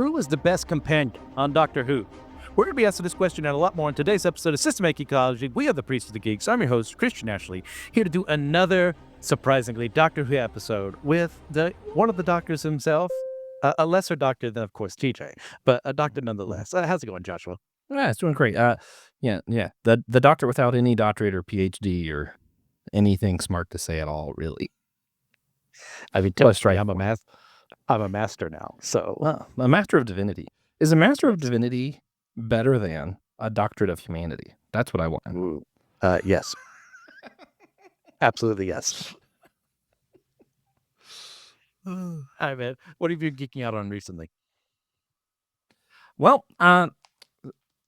Who is the best companion on Doctor Who? We're going to be asking this question and a lot more in today's episode of Systematic Geekology. We are the Priests of the Geeks. I'm your host, Christian Ashley, here to do another, surprisingly, Doctor Who episode with one of the doctors himself, a lesser doctor than, of course, TJ, but a doctor nonetheless. How's it going, Joshua? Yeah, it's doing great. Yeah. The doctor without any doctorate or PhD or anything smart to say at all, really. I mean, I'm a master now, so a master of divinity. Is a master of divinity better than a doctorate of humanity? That's what I want. Yes. Absolutely yes. Hi, man. What have you been geeking out on recently? Well,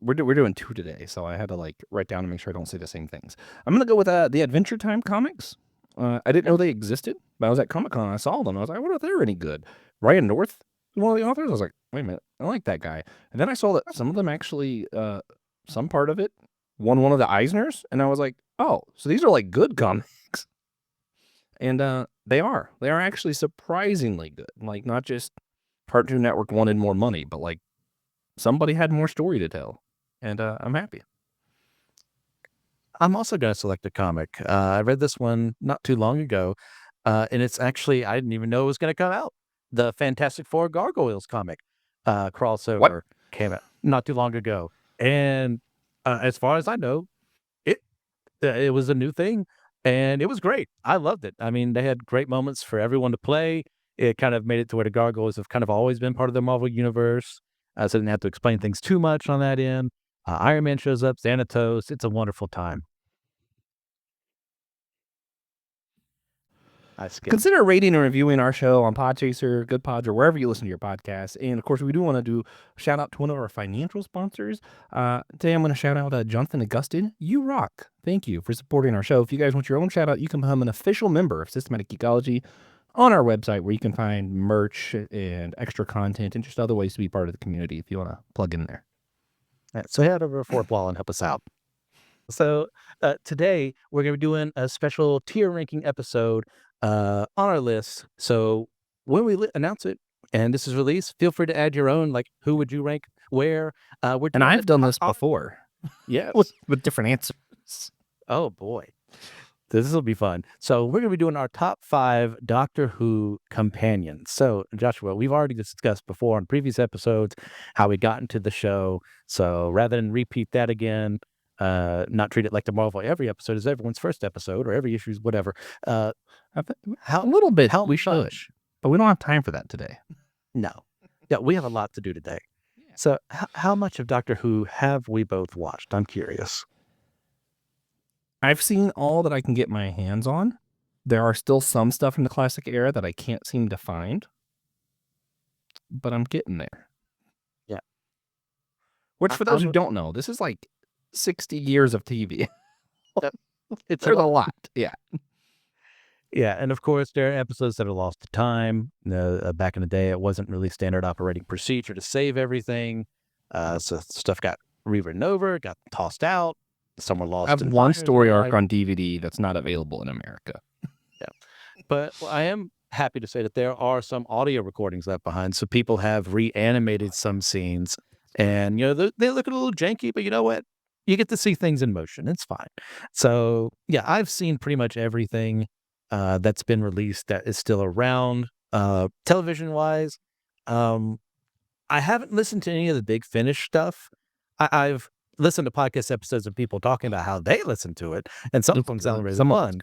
we're doing two today, so I had to write down to make sure I don't say the same things. I'm gonna go with the Adventure Time comics. I didn't know they existed, but I was at Comic-Con. I saw them. I was like, I wonder if they're any good. Ryan North was one of the authors. I was like, wait a minute, I like that guy. And then I saw that some of them actually, some part of it won one of the Eisners, and I was like, oh, so these are good comics. And they are actually surprisingly good. Not just Cartoon Network wanted more money, but somebody had more story to tell, and I'm happy. I'm also going to select a comic. I read this one not too long ago, and it's actually, I didn't even know it was going to come out. The Fantastic Four Gargoyles comic crossover came out not too long ago. And as far as I know, it was a new thing, and it was great. I loved it. I mean, they had great moments for everyone to play. It kind of made it to where the Gargoyles have kind of always been part of the Marvel Universe, so I didn't have to explain things too much on that end. Iron Man shows up, Xanatos. It's a wonderful time. Consider rating and reviewing our show on Podchaser, Good Pods, or wherever you listen to your podcast. And of course, we do want to do a shout out to one of our financial sponsors. Today, I'm going to shout out Jonathan Augustin. You rock. Thank you for supporting our show. If you guys want your own shout out, you can become an official member of Systematic Geekology on our website, where you can find merch and extra content and just other ways to be part of the community if you want to plug in there. So head over to Fourth Wall and help us out. So today, we're going to be doing a special tier ranking episode on our list. So when we announce it and this is released, feel free to add your own, who would you rank where. And I've done this before. Yes. with different answers. Oh, boy. This will be fun. So we're going to be doing our top 5 Doctor Who companions. So, Joshua, we've already discussed before on previous episodes how we got into the show. So rather than repeat that again, not treat it like the Marvel every episode is everyone's first episode or every issue is whatever. We should, but we don't have time for that today. No. Yeah, we have a lot to do today. Yeah. So how much of Doctor Who have we both watched? I'm curious. I've seen all that I can get my hands on. There are still some stuff in the classic era that I can't seem to find, but I'm getting there. Yeah. Which, for those who don't know, this is 60 years of TV. There's a lot. Yeah. Yeah, and of course, there are episodes that are lost to time. Back in the day, it wasn't really standard operating procedure to save everything. So stuff got rewritten over, got tossed out. Some were lost. I have one story arc on DVD that's not available in America. Yeah, but I am happy to say that there are some audio recordings left behind. So people have reanimated some scenes, and they look a little janky, but you know what? You get to see things in motion. It's fine. So yeah, I've seen pretty much everything that's been released that is still around. Television wise, I haven't listened to any of the Big Finish stuff. I've listened to podcast episodes of people talking about how they listen to it, and some of them sound really fun.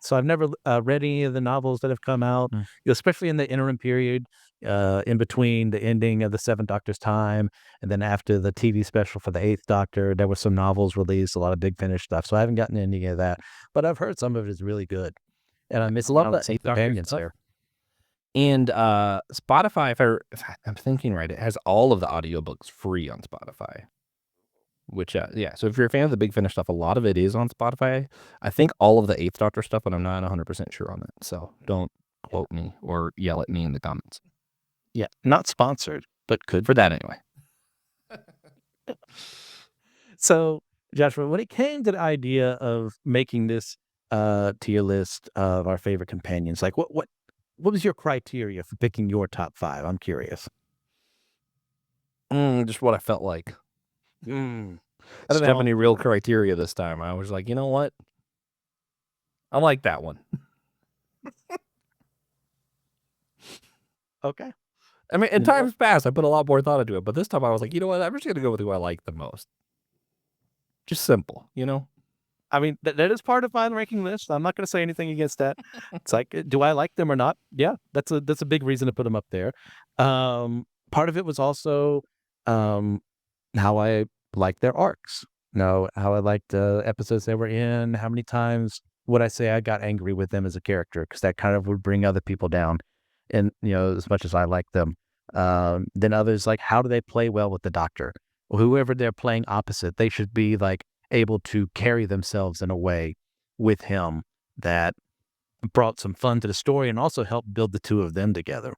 So I've never read any of the novels that have come out, especially in the interim period, in between the ending of the Seventh Doctor's time and then after the TV special for the Eighth Doctor. There were some novels released, a lot of Big Finish stuff. So I haven't gotten any of that, but I've heard some of it is really good, and I miss a lot of the Eighth companions there. And Spotify, if I'm thinking right, it has all of the audiobooks free on Spotify. Which, so if you're a fan of the Big Finish stuff, a lot of it is on Spotify. I think all of the Eighth Doctor stuff, but I'm not 100% sure on that. So don't quote me or yell at me in the comments. Yeah, not sponsored, but could. For that anyway. So, Joshua, when it came to the idea of making this tier list of our favorite companions, what was your criteria for picking your top 5? I'm curious. Just what I felt like. Mm, I didn't have strong. any real criteria this time. I was like, you know what? I like that one. Okay. I mean, in You know what? times past, I put a lot more thought into it, but this time I was like, you know what? I'm just gonna go with who I like the most. Just simple, you know? I mean, that is part of my ranking list. I'm not going to say anything against that. It's like, do I like them or not? Yeah, that's a big reason to put them up there. Part of it was also um, how I liked their arcs. No, how I liked the episodes they were in. How many times would I say I got angry with them as a character? Because that kind of would bring other people down. And as much as I like them, then others like how do they play well with the Doctor? Whoever they're playing opposite, they should be like able to carry themselves in a way with him that brought some fun to the story and also helped build the two of them together.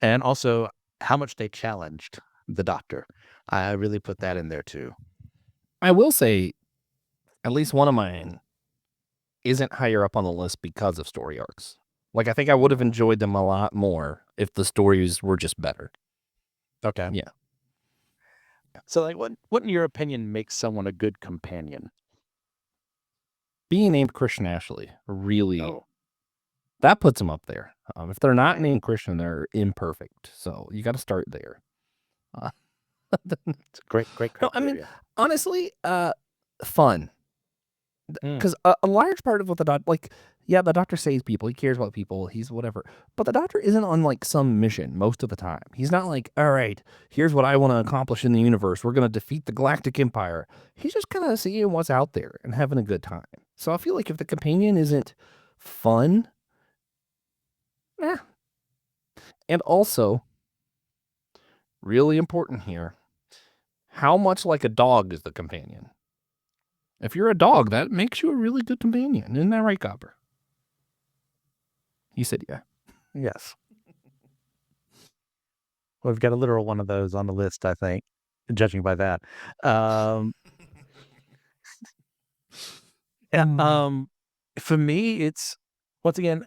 And also how much they challenged the Doctor. I really put that in there too. I will say, at least one of mine isn't higher up on the list because of story arcs. Like, I think I would have enjoyed them a lot more if the stories were just better. Okay. Yeah. So like what in your opinion makes someone a good companion? Being named Christian Ashley really, Oh, that puts them up there. If they're not okay. named Christian, they're imperfect. So you got to start there. Uh, It's a great no, I mean, criteria. honestly, fun. Mm, Because a large part of what the doctor, like, yeah, the doctor saves people. He cares about people. He's whatever. But the doctor isn't on like some mission most of the time. He's not like, all right, here's what I want to accomplish in the universe. We're going to defeat the Galactic Empire. He's just kind of seeing what's out there and having a good time. So I feel like if the companion isn't fun, eh. And also, really important here, how much like a dog is the companion? If you're a dog, that makes you a really good companion. Isn't that right, Copper? He said, yeah. yes. Well, we've got a literal one of those on the list, I think, judging by that. Um, yeah, for me, it's once again,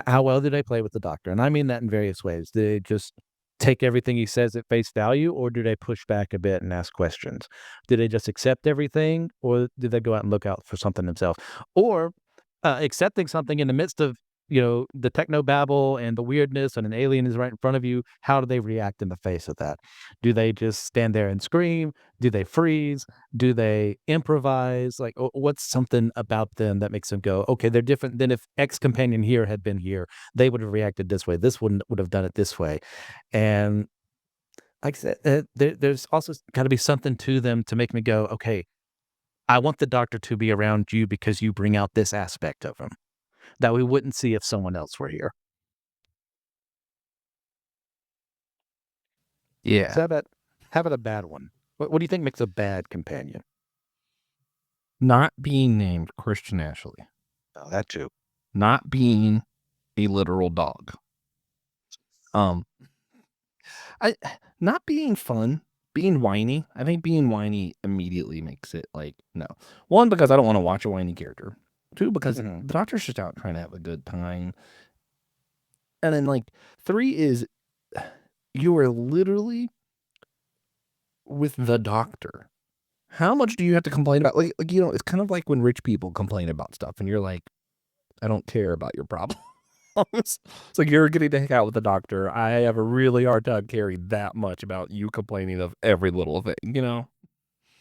how well do they play with the Doctor? And I mean that in various ways. Do they just take everything he says at face value, or do they push back a bit and ask questions? Do they just accept everything, or do they go out and look out for something themselves? Or accepting something in the midst of the techno babble and the weirdness, and an alien is right in front of you. How do they react in the face of that? Do they just stand there and scream? Do they freeze? Do they improvise? Like, what's something about them that makes them go, okay, they're different than if X companion here had been here. They would have reacted this way. This one would have done it this way. And like I said, there's also got to be something to them to make me go, okay, I want the Doctor to be around you because you bring out this aspect of him that we wouldn't see if someone else were here. Yeah. So how about a bad one? What do you think makes a bad companion? Not being named Christian Ashley. Oh, that too. Not being a literal dog. Um, I not being fun, being whiny. I think being whiny immediately makes it like no. One, because I don't want to watch a whiny character. Two, because Mhm. the doctor's just out trying to have a good time. And then like three is you are literally with the doctor. How much do you have to complain about? Like it's kind of like when rich people complain about stuff, and you're like, I don't care about your problem. It's like you're getting to hang out with the doctor. I have a really hard time carrying that much about you complaining of every little thing, you know?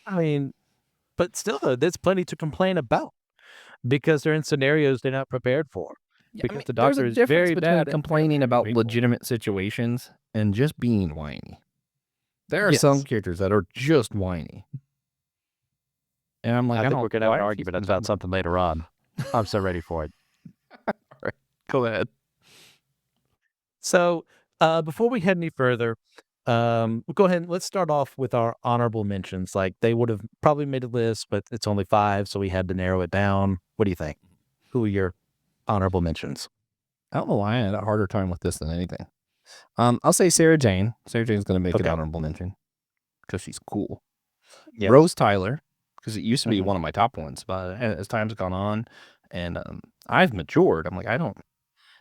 I mean, but still, though, there's plenty to complain about because they're in scenarios they're not prepared for. Yeah, I Because mean, the there's a Doctor is difference very between bad at complaining about people. legitimate situations and just being whiny. There are some Yes, characters that are just whiny. And I'm like, I I think don't, we're gonna have why an are you argument spending so about much? something later on. I'm so ready for it. All right, go ahead. So, before we head any further, we'll go ahead and let's start off with our honorable mentions. Like they would have probably made a list, but it's only 5, so we had to narrow it down. What do you think? Who are your honorable mentions? I don't know why I had a harder time with this than anything. I'll say Sarah Jane. Sarah Jane's going to make an Okay. honorable mention because she's cool. Yes. Rose Tyler, because it used to be Mhm. one of my top ones, but as time's gone on and I've matured, I'm like, I don't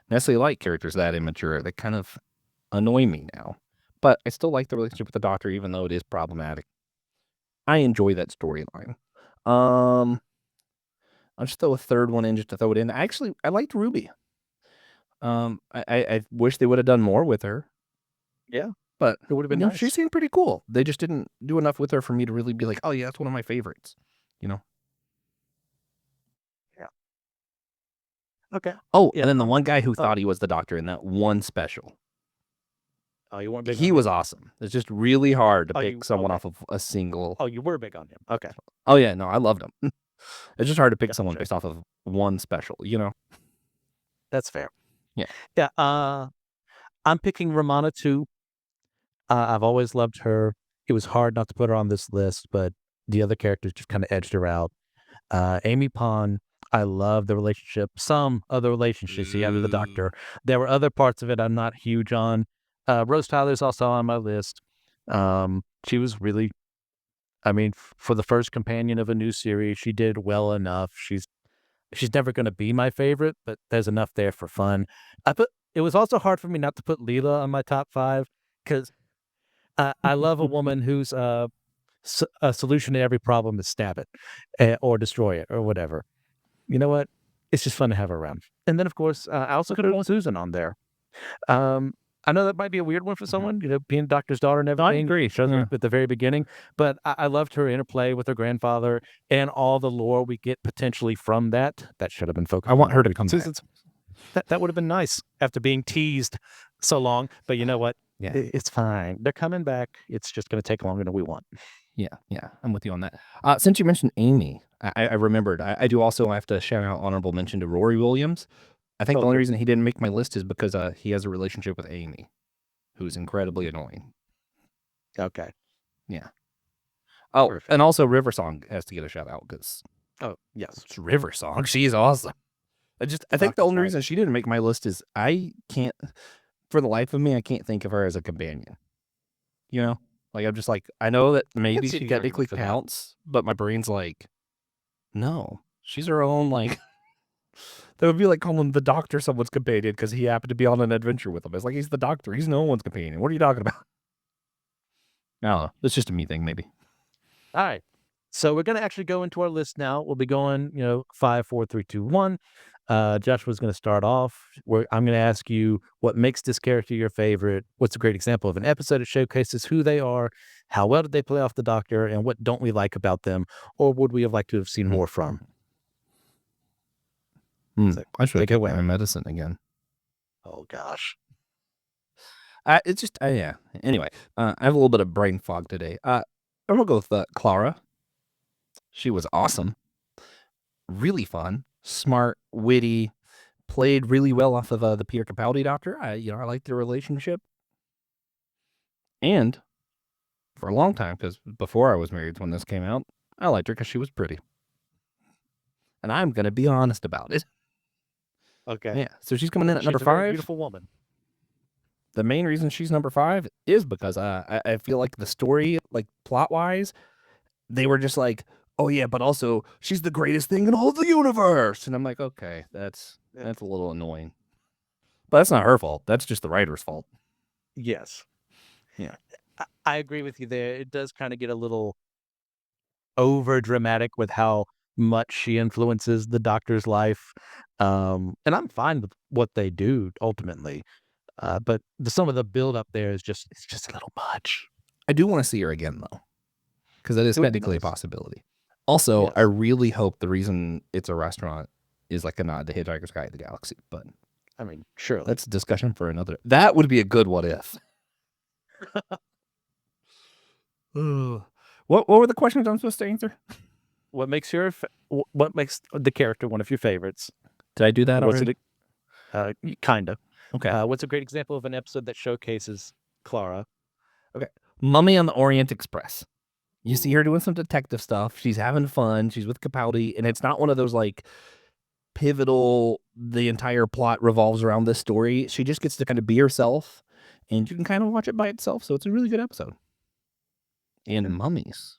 necessarily like characters that immature. They kind of annoy me now. but I still like the relationship with the Doctor, even though it is problematic. I enjoy that storyline. I'll just throw a third one in just to throw it in. I liked Ruby. I wish they would have done more with her. Yeah, But it would have been nice. she seemed pretty cool. They just didn't do enough with her for me to really be like, oh yeah, that's one of my favorites. Yeah. Okay. Oh, Yeah. and then the one guy who thought he was the Doctor in that one special. Oh, you weren't big. He was awesome. It's just really hard to Oh, pick someone off of a single. Oh, you were big on him. Okay. Oh yeah, no, I loved him. It's just hard to pick someone Gotcha. based off of one special, That's fair. Yeah. Yeah. I'm picking Romana too. I've always loved her. It was hard not to put her on this list, but the other characters just kind of edged her out. Amy Pond, I love the relationship. Some other relationships she had with the Doctor. There were other parts of it I'm not huge on. Rose Tyler's also on my list. She was really, I mean, for the first companion of a new series, she did well enough. She's never going to be my favorite, but there's enough there for fun. It was also hard for me not to put Leela on my top 5 because I love a woman whose a solution to every problem is stab it or destroy it or whatever. You know what? It's just fun to have her around. And then, of course, I also could have put Susan on there. I know that might be a weird one for someone, being Doctor's daughter and everything. I agree. Shows up at the very beginning, but I loved her interplay with her grandfather and all the lore we get potentially from that. That should have been focused. I want her to come back. Susan's, that would have been nice after being teased so long. But you know what? Yeah. It's fine. They're coming back. It's just going to take longer than we want. Yeah, I'm with you on that. Since you mentioned Amy, I remembered. I do also have to shout out honorable mention to Rory Williams. I think the only reason he didn't make my list is because he has a relationship with Amy, who's incredibly annoying. Okay. Yeah. Oh, perfect. And also River Song has to get a shout out because yes, it's River Song. She's awesome. I think the only reason she didn't make my list is I can't, for the life of me, I can't think of her as a companion. Like I'm just like, I know that maybe she technically counts, but my brain's like, no, she's her own, like, that would be like calling the Doctor someone's companion because he happened to be on an adventure with him. It's like, he's the Doctor. He's no one's companion. What are you talking about? I don't know. It's just a me thing, maybe. All right. So we're going to actually go into our list now. We'll be going, 5, 4, 3, 2, 1. Joshua's going to start off. I'm going to ask you what makes this character your favorite. What's a great example of an episode that showcases who they are, how well did they play off the Doctor, and what don't we like about them, or would we have liked to have seen more from? So I should take away my medicine again. Oh gosh. It's just yeah. Anyway, I have a little bit of brain fog today. I'm gonna go with Clara. She was awesome, really fun, smart, witty, played really well off of the Peter Capaldi Doctor. I liked their relationship, and for a long time, because before I was married when this came out, I liked her because she was pretty, and I'm gonna be honest about it. Okay. Yeah. So she's coming in at number 5. Beautiful woman. The main reason she's number 5 is because I feel like the story, like plot wise, they were just like, oh yeah, but also she's the greatest thing in all the universe, and I'm like, okay, that's a little annoying, but that's not her fault. That's just the writer's fault. Yes. Yeah. I agree with you there. It does kind of get a little over dramatic with how much she influences the Doctor's life. And I'm fine with what they do ultimately. But some of the build up there is just a little much. I do want to see her again though, because that is technically a possibility. Also, I really hope the reason it's a restaurant is like a nod to Hitchhiker's Guide to the Galaxy. But I mean, surely that's a discussion for another. That would be a good what if. What were the questions I'm supposed to answer? What makes the character one of your favorites? Did I do that already? Kind of. Okay. What's a great example of an episode that showcases Clara? Okay. Mummy on the Orient Express. You see her doing some detective stuff. She's having fun. She's with Capaldi, and it's not one of those like pivotal, the entire plot revolves around this story. She just gets to kind of be herself, and you can kind of watch it by itself. So it's a really good episode. And mummies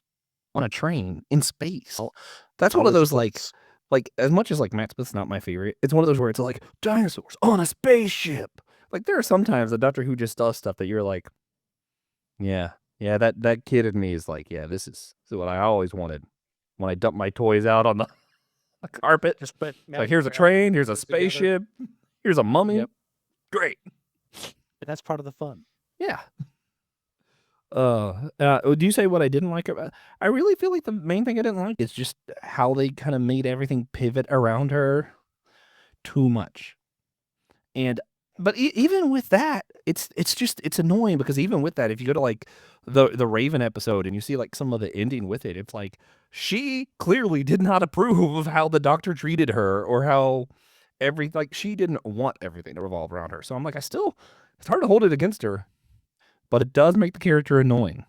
on a train in space. That's one of those like as much as like Matt Smith's not my favorite, it's one of those where it's like dinosaurs on a spaceship. Like there are sometimes the Doctor Who just does stuff that you're like, Yeah. Yeah, that kid in me is like, yeah, this is what I always wanted. When I dump my toys out on the carpet. Just put It's like, here's a train, here's a spaceship, here's a mummy. Yep. Great. And that's part of the fun. Yeah. Do you say what I didn't like about? I really feel like the main thing I didn't like is just how they kind of made everything pivot around her too much. And but even with that, it's annoying because even with that, if you go to like the Raven episode and you see like some of the ending with it, it's like she clearly did not approve of how the doctor treated her or how like she didn't want everything to revolve around her. So I'm like, it's hard to hold it against her, but it does make the character annoying.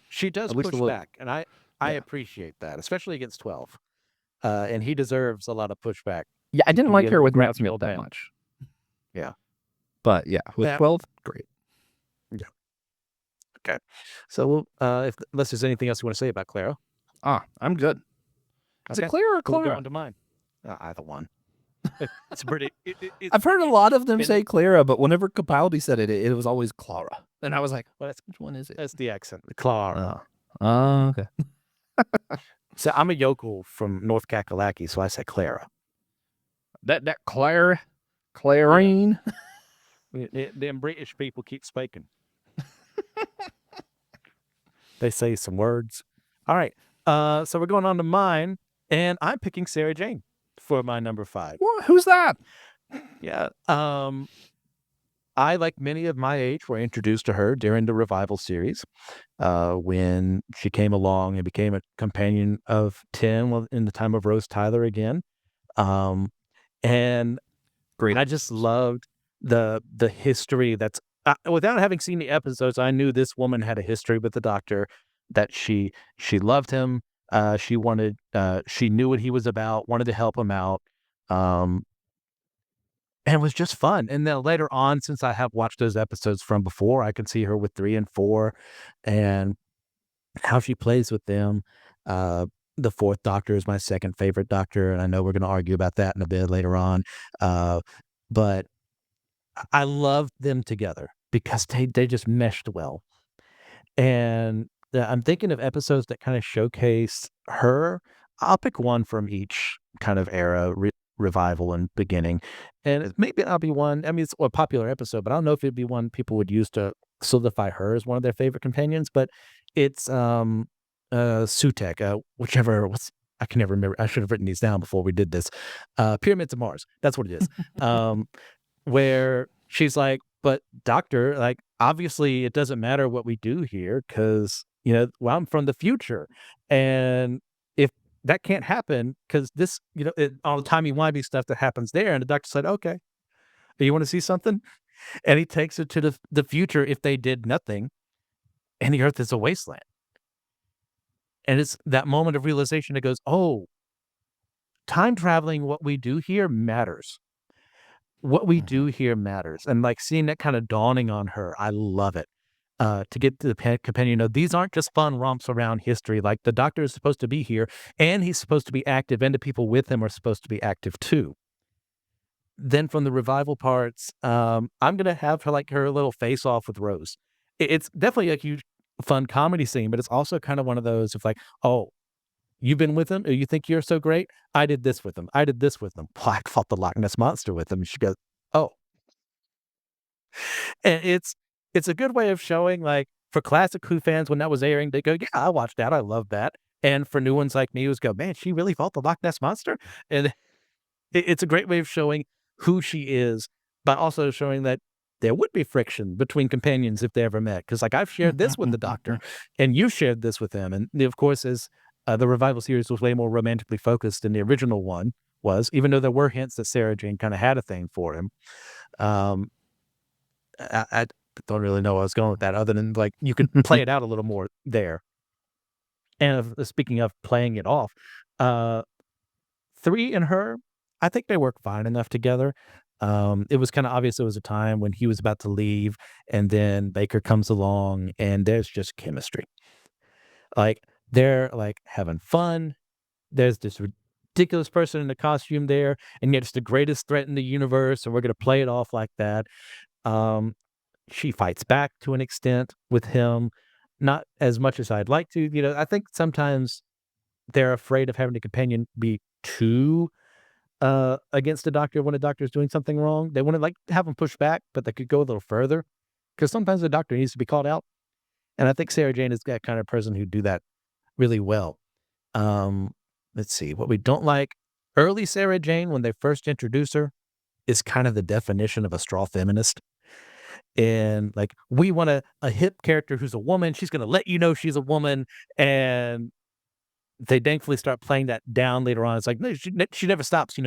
She does At least push back, and I yeah. appreciate that, especially against 12. And he deserves a lot of pushback. Yeah, I didn't You like get her with grab Matt Smith killed that down. much. Yeah. But yeah, with Yeah. 12, great. Yeah. Okay. So unless there's anything else you want to say about Clara. I'm good. Is it Okay. Clara or We'll go Clara? on to mine. Either one. It's pretty. I've heard a lot of them been- say Clara, but whenever Capaldi said it, it was always Clara. And I was like, Well, which one is it? that's the accent. Clara. Oh, okay. So I'm a yokel from North Kakalaki, so I said Clara. That Clarine. Them British people keep speaking. They say some words. All right. So we're going on to mine, and I'm picking Sarah Jane for my number 5. What? Who's that? Yeah. I, like many of my age, were introduced to her during the Revival series, when she came along and became a companion of Tim in the time of Rose Tyler again. And Great. I just loved the history that's without having seen the episodes, I knew this woman had a history with the doctor, that she loved him. She wanted, she knew what he was about, wanted to help him out. And it was just fun. And then later on, since I have watched those episodes from before, I can see her with 3 and 4 and how she plays with them. The 4th Doctor is my second favorite Doctor, and I know we're going to argue about that in a bit later on. But I love them together because they just meshed well. And I'm thinking of episodes that kind of showcase her. I'll pick one from each kind of era, revival and beginning. And maybe that'll be one. I mean, it's a popular episode, but I don't know if it'd be one people would use to solidify her as one of their favorite companions. But it's Sutek, whichever. I can never remember. I should have written these down before we did this. Pyramids of Mars. That's what it is. Where she's like, but doctor, like, obviously it doesn't matter what we do here because, well, I'm from the future. And if that can't happen, because this, all the timey-wimey stuff that happens there. And the doctor said, okay, you want to see something? And he takes it to the future if they did nothing. And the earth is a wasteland. And it's that moment of realization that goes, oh, time traveling, what we do here matters. What we do here matters. And like seeing that kind of dawning on her, I love it. To get to the companion, these aren't just fun romps around history. Like the doctor is supposed to be here and he's supposed to be active, and the people with him are supposed to be active too. Then from the revival parts, I'm going to have her like her little face off with Rose. It's definitely a huge fun comedy scene, but it's also kind of one of those of like, oh, you've been with him? Or you think you're so great? I did this with him. I did this with him. Well, I fought the Loch Ness Monster with him. And she goes, oh. And it's a good way of showing, like, for classic Who fans, when that was airing, they go, yeah, I watched that. I love that. And for new ones like me who's go, man, she really fought the Loch Ness Monster? And it's a great way of showing who she is, but also showing that there would be friction between companions if they ever met. Because, like, I've shared this with the doctor, and you shared this with him. And, of course, as the Revival series was way more romantically focused than the original one was, even though there were hints that Sarah Jane kind of had a thing for him. I don't really know where I was going with that, other than, like, you could play it out a little more there. And speaking of playing it off, 3 and her, I think they work fine enough together. It was kind of obvious there was a time when he was about to leave, and then Baker comes along, and there's just chemistry. Like, they're, like, having fun. There's this ridiculous person in the costume there, and yet it's the greatest threat in the universe, and we're gonna play it off like that. she fights back to an extent with him, not as much as I'd like to. I think sometimes they're afraid of having the companion be too against the doctor when the doctor's doing something wrong. They wanna, like, have him push back, but they could go a little further because sometimes the doctor needs to be called out, and I think Sarah Jane is that kind of person who do that really well. Um, let's see, what we don't like, early Sarah Jane, when they first introduce her, is kind of the definition of a straw feminist, and, like, we want a hip character who's a woman, she's gonna let you know she's a woman, and they thankfully start playing that down later on. It's like, no, she never stops,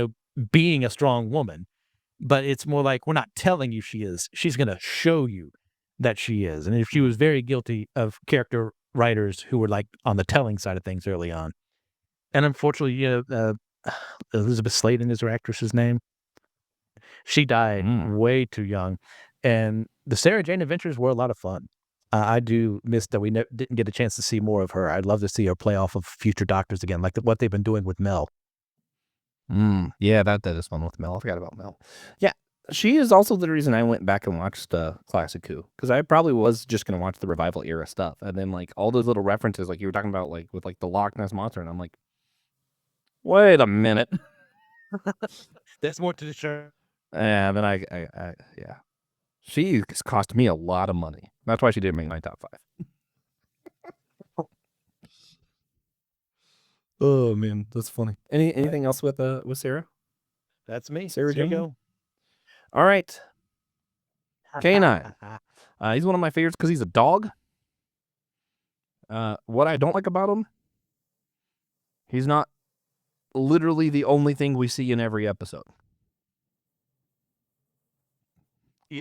being a strong woman. But it's more like, we're not telling you she is. She's gonna show you that she is. And if she was very guilty of character writers who were like on the telling side of things early on. And unfortunately, Elizabeth Sladen is her actress's name. She died way too young. And the Sarah Jane Adventures were a lot of fun. I do miss that we didn't get a chance to see more of her. I'd love to see her play off of future Doctors again, like what they've been doing with Mel. Yeah, that is fun with Mel. I forgot about Mel. Yeah, she is also the reason I went back and watched Classic Who, because I probably was just gonna watch the revival era stuff, and then like all those little references, like you were talking about, like with like the Loch Ness monster, and I'm like, wait a minute. There's more to the show. And then I yeah, she cost me a lot of money. That's why she didn't make my top 5. Oh man, that's funny. Anything else with Sarah? That's me. Sarah There you Jane? go. All right. K9. He's one of my favorites because he's a dog. What I don't like about him, he's not literally the only thing we see in every episode.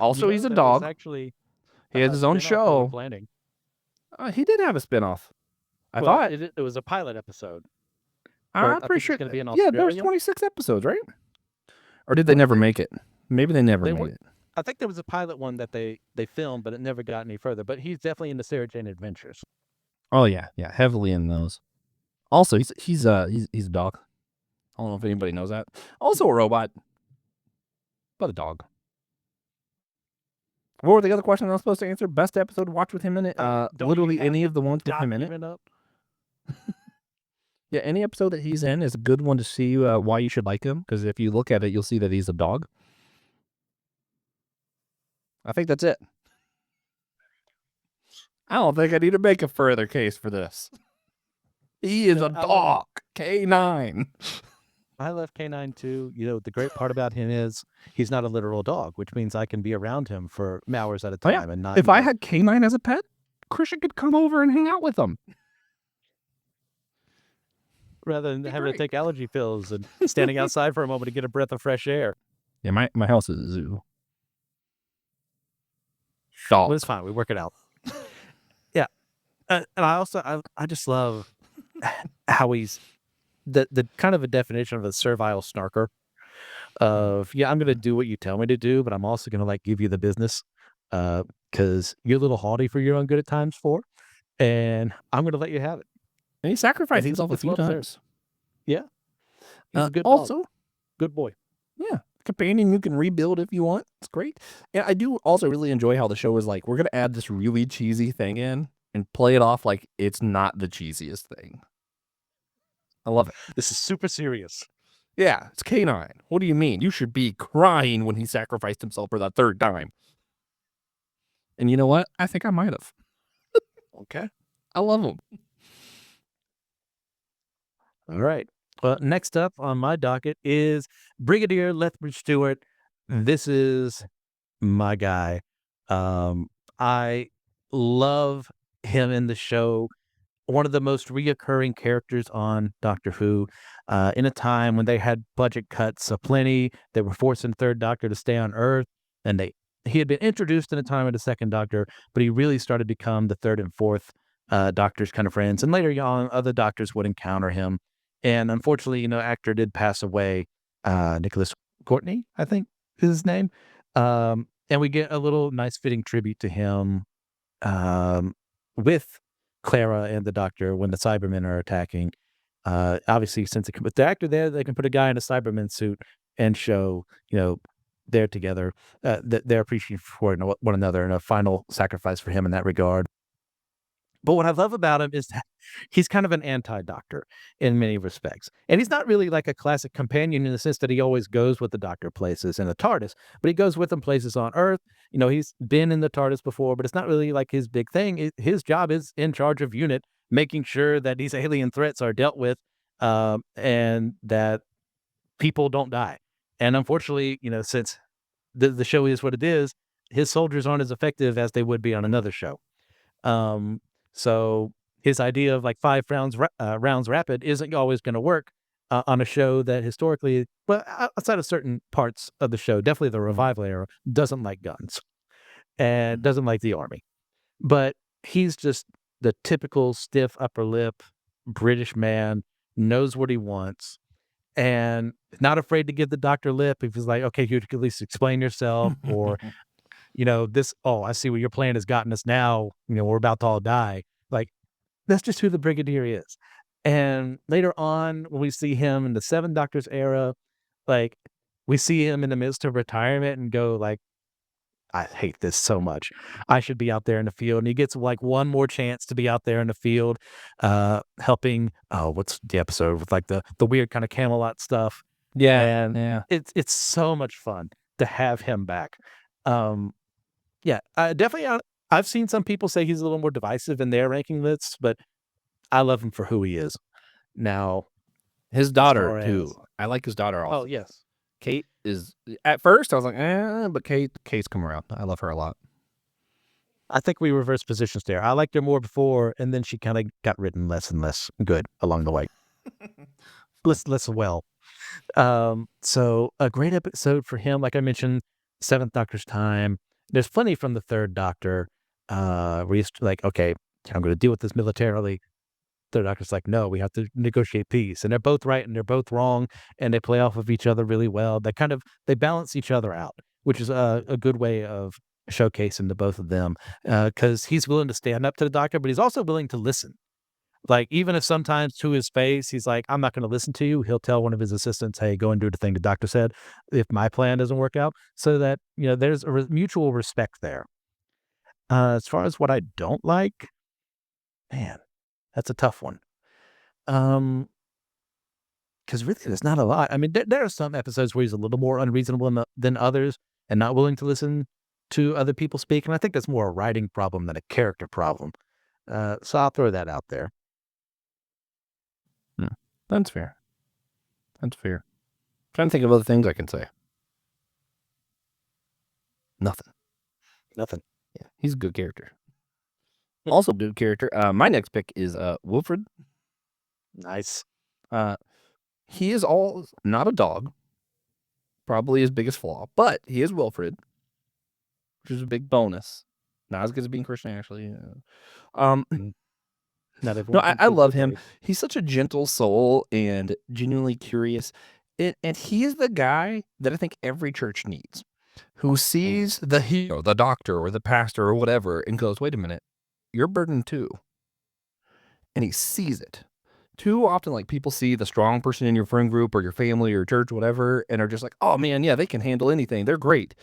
Also, he's a dog. Actually, he has his own show. Planning. He did have a spinoff. I Well, thought it was a pilot episode. I'm pretty sure it's going to be in yeah, there's Australia. 26 episodes, right? Or did they never make it? Maybe they never made it. I think there was a pilot one that they filmed, but it never got any further. But he's definitely in the Sarah Jane Adventures. Oh yeah, heavily in those. Also, he's a dog. I don't know if anybody knows that. Also a robot, but a dog. What were the other questions I was supposed to answer? Best episode to watch with him in it? Literally any of the ones with him in it. Yeah, any episode that he's in is a good one to see why you should like him. Because if you look at it, you'll see that he's a dog. I think that's it. I don't think I need to make a further case for this. He is a dog. K9. I love K9 too. The great part about him is he's not a literal dog, which means I can be around him for hours at a time. And not. If I had K9 as a pet, Christian could come over and hang out with him. Rather than having to take allergy pills and standing outside for a moment to get a breath of fresh air. Yeah, my house is a zoo. Dog. Well, it's fine. We work it out. Yeah. And I just love how he's the kind of a definition of a servile snarker of, I'm going to do what you tell me to do, but I'm also going to like give you the business because you're a little haughty for your own good at times and I'm going to let you have it. And he sacrificed himself a few times. Yeah. He's a good also dog. Good boy. Yeah. Companion you can rebuild if you want. It's great. And I do also really enjoy how the show is like, we're going to add this really cheesy thing in and play it off like it's not the cheesiest thing. I love it. This is super serious. Yeah, it's K9. What do you mean? You should be crying when he sacrificed himself for the 3rd time. And you know what? I think I might have. Okay. I love him. All right. Well, next up on my docket is Brigadier Lethbridge Stewart. This is my guy. I love him in the show. One of the most reoccurring characters on Doctor Who. In a time when they had budget cuts aplenty, they were forcing Third Doctor to stay on Earth, and he had been introduced in a time of the Second Doctor, but he really started to become the third and fourth Doctor's kind of friends. And later on, other Doctors would encounter him. And unfortunately, actor did pass away. Nicholas Courtney, I think is his name. And we get a little nice fitting tribute to him with Clara and the Doctor when the Cybermen are attacking. Obviously, since they can put the actor there, they can put a guy in a Cyberman suit and show, they're together. They're appreciating for one another, and a final sacrifice for him in that regard. But what I love about him is that he's kind of an anti-doctor in many respects. And he's not really like a classic companion in the sense that he always goes with the doctor places in the TARDIS, but he goes with them places on Earth. He's been in the TARDIS before, but it's not really like his big thing. His job is in charge of unit, making sure that these alien threats are dealt with, and that people don't die. And unfortunately, since the show is what it is, his soldiers aren't as effective as they would be on another show. Um, so his idea of like 5 rounds rapid isn't always going to work on a show that historically, well, outside of certain parts of the show, definitely the revival era, doesn't like guns and doesn't like the army. But he's just the typical stiff upper lip British man, knows what he wants, and not afraid to give the doctor lip if he's like, okay, you could at least explain yourself, or I see what your plan has gotten us now. We're about to all die. Like, that's just who the Brigadier is. And later on, when we see him in the Seven Doctors era, like, we see him in the midst of retirement and go like, I hate this so much. I should be out there in the field. And he gets like one more chance to be out there in the field, helping. Oh, what's the episode with like the weird kind of Camelot stuff? Yeah, And yeah. it's so much fun to have him back. Yeah, definitely. I've seen some people say he's a little more divisive in their ranking lists, but I love him for who he is. Now, His as daughter far as too. I like his daughter also. oh yes, Kate is at first I was like, but Kate's come around. I love her a lot. I think we reversed positions there. I liked her more before, and then she kind of got written less and less good along the way. less well. So a great episode for him. Like I mentioned, Seventh Doctor's time. There's plenty from the Third Doctor. Where he's like, okay, I'm going to deal with this militarily. Third Doctor's like, no, we have to negotiate peace. And they're both right and they're both wrong, and they play off of each other really well. They balance each other out, which is a good way of showcasing the both of them. Because he's willing to stand up to the Doctor, but he's also willing to listen. Like, even if sometimes to his face, he's like, I'm not going to listen to you. He'll tell one of his assistants, hey, go and do the thing the doctor said if my plan doesn't work out. So that, there's a mutual respect there. As far as what I don't like, man, that's a tough one. Because really, there's not a lot. I mean, there are some episodes where he's a little more unreasonable than others and not willing to listen to other people speak. And I think that's more a writing problem than a character problem. So I'll throw that out there. That's fair. I'm trying to think of other things I can say. Nothing. Yeah, he's a good character. Also, good character. My next pick is Wilfred. Nice. He is not a dog. Probably his biggest flaw, but he is Wilfred, which is a big bonus. Not as good as being Christian Ashley. No, I love him. He's such a gentle soul and genuinely curious. And he is the guy that I think every church needs, who sees the hero, the doctor or the pastor or whatever, and goes, wait a minute, you're burdened too. And he sees it. Too often, like, people see the strong person in your friend group or your family or church, whatever, and are just like, oh man, yeah, they can handle anything. They're great.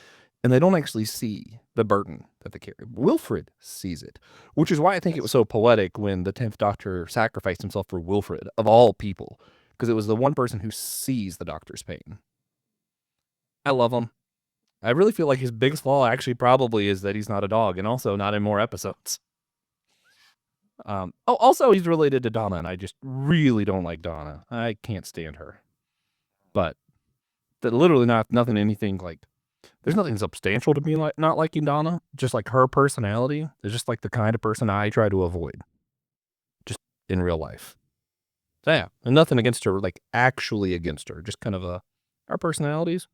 And they don't actually see the burden that they carry. Wilfred sees it, which is why I think it was so poetic when the 10th Doctor sacrificed himself for Wilfred, of all people, because it was the one person who sees the Doctor's pain. I love him. I really feel like his biggest flaw actually probably is that he's not a dog, and also not in more episodes. Also, he's related to Donna, and I just really don't like Donna. I can't stand her. But literally anything like, there's nothing substantial to me like not liking Donna. Just like her personality is just like the kind of person I try to avoid, just in real life. So yeah, and nothing against her, like actually against her. Just kind of our personalities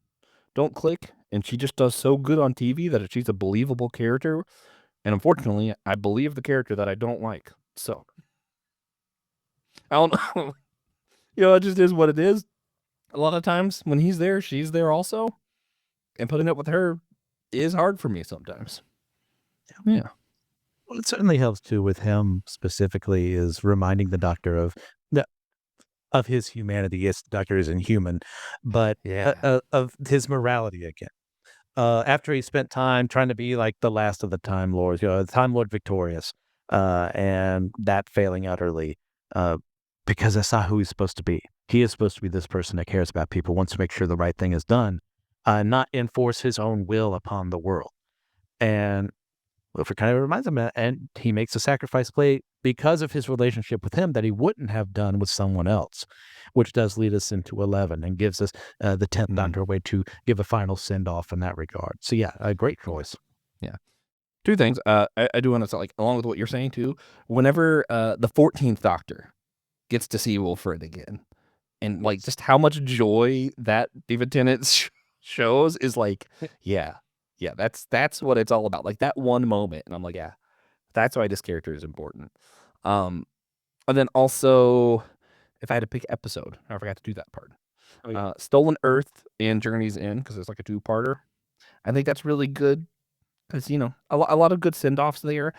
don't click, and she just does so good on TV that she's a believable character. And unfortunately, I believe the character that I don't like. So I don't know. It just is what it is. A lot of times when he's there, she's there also. And putting up with her is hard for me sometimes. Yeah. Well, it certainly helps too with him specifically is reminding the Doctor of his humanity. Yes, the Doctor isn't human, but Yeah. of his morality again. after he spent time trying to be like the last of the Time Lords, the Time Lord victorious, and that failing utterly, uh, because that's not who he's supposed to be. He is supposed to be this person that cares about people, wants to make sure the right thing is done, not enforce his own will upon the world. And Wilford kind of reminds him of that, and he makes a sacrifice play because of his relationship with him that he wouldn't have done with someone else, which does lead us into 11 and gives us the 10th Doctor a way to give a final send off in that regard. So, yeah, a great choice. Yeah. Two things. I do want to say, like, along with what you're saying too, whenever the 14th Doctor gets to see Wilfred again, and like just how much joy that David Tennant shows is like, yeah, that's what it's all about. Like that one moment, and I'm like, yeah, that's why this character is important. And then also, if I had to pick episode, I forgot to do that part. Stolen Earth and Journey's End, because it's like a two-parter. I think that's really good because a lot of good send-offs there.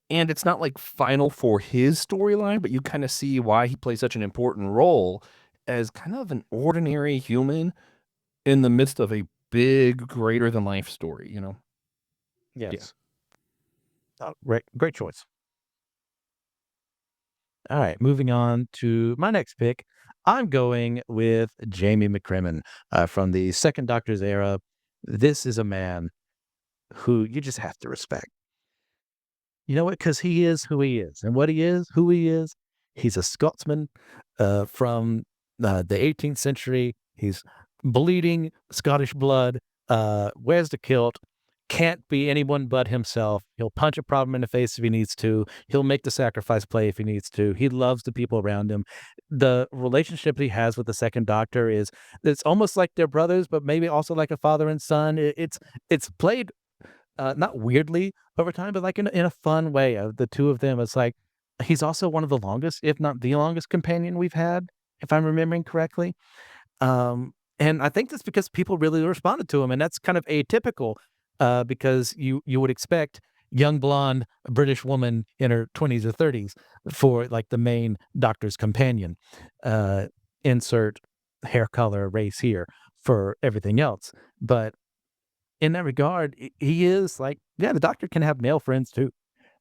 And it's not like final for his storyline, but you kind of see why he plays such an important role as kind of an ordinary human in the midst of a big, greater than life story, Yes. Yeah. Great choice. All right, moving on to my next pick. I'm going with Jamie McCrimmon from the Second Doctor's era. This is a man who you just have to respect. You know what? Because he is who he is. And what he is, who he is, he's a Scotsman from the 18th century. He's bleeding Scottish blood, wears the kilt, can't be anyone but himself. He'll punch a problem in the face if he needs to. He'll make the sacrifice play if he needs to. He loves the people around him. The relationship he has with the Second Doctor it's almost like they're brothers, but maybe also like a father and son. It's played not weirdly over time, but like in a fun way of the two of them. It's like he's also one of the longest, if not the longest companion we've had, if I'm remembering correctly. And I think that's because people really responded to him, and that's kind of atypical because you would expect young blonde British woman in her 20s or 30s for like the main Doctor's companion. Insert hair color, race here for everything else, but in that regard, he is like, yeah, the Doctor can have male friends too.